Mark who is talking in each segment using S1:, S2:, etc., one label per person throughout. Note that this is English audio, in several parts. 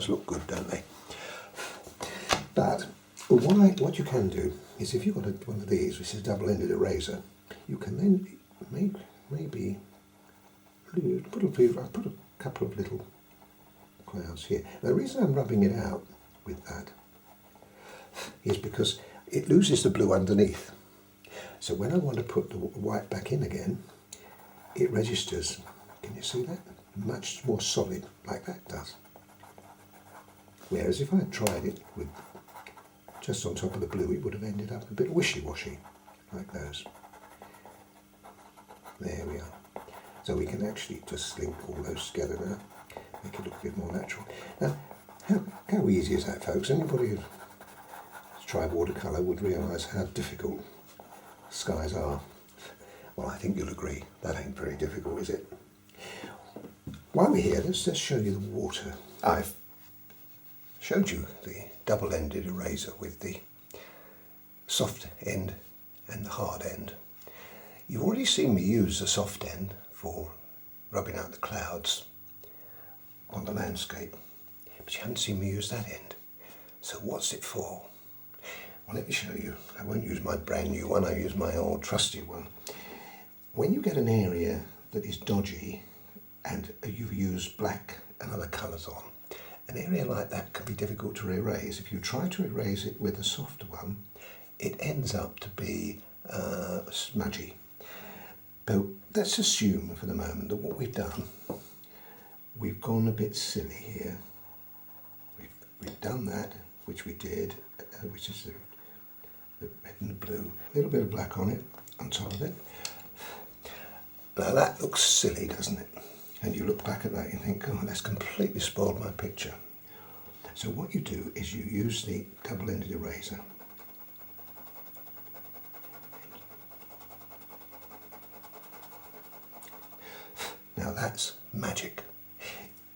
S1: does look good, don't they? But what you can do is, if you've got one of these, which is a double-ended eraser, you can then maybe put a couple of little clouds here. Now, the reason I'm rubbing it out with that is because it loses the blue underneath. So when I want to put the white back in again, it registers, can you see that? Much more solid, like that does. Whereas if I had tried it with just on top of the blue, it would have ended up a bit wishy-washy, like those. There we are. So we can actually just link all those together now, make it look a bit more natural. Now, how easy is that, folks? Anybody who's tried watercolour would realise how difficult skies are. Well, I think you'll agree, that ain't very difficult, is it? While we're here, let's just show you the water. I've showed you the double-ended eraser with the soft end and the hard end. You've already seen me use the soft end for rubbing out the clouds on the landscape, but you haven't seen me use that end. So what's it for? Well, let me show you. I won't use my brand new one, I use my old trusty one. When you get an area that is dodgy and you've used black and other colours on, an area like that can be difficult to erase. If you try to erase it with a softer one, it ends up to be smudgy. But let's assume for the moment that what we've done, we've gone a bit silly here. We've done that, which we did, which is the red and the blue. A little bit of black on it, on top of it. Now that looks silly, doesn't it? And you look back at that and think, oh, that's completely spoiled my picture. So what you do is you use the double-ended eraser. Now that's magic.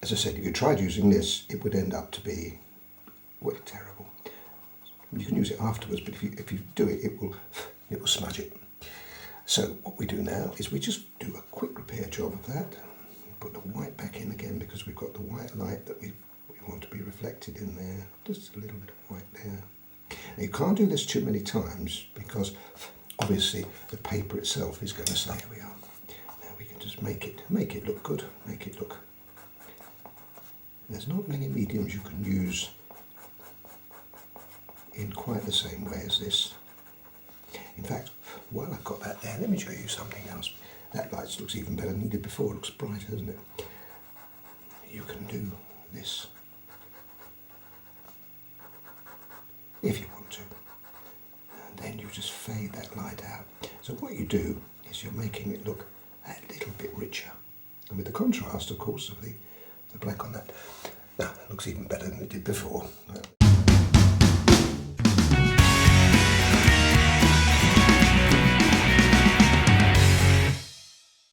S1: As I said, if you tried using this, it would end up to be, well, terrible. You can use it afterwards, but if you do it, it will smudge it. So what we do now is we just do a quick repair job of that. Put the white back in again because we've got the white light that we want to be reflected in there. Just a little bit of white there. Now you can't do this too many times because obviously the paper itself is going to say, here we are. Now we can just make it look good, make it look. There's not many mediums you can use in quite the same way as this. In fact, while I've got that there, let me show you something else. That light looks even better than it did before. It looks brighter, doesn't it? You can do this if you want to. And then you just fade that light out. So what you do is you're making it look a little bit richer. And with the contrast, of course, of the black on that. Now, it looks even better than it did before.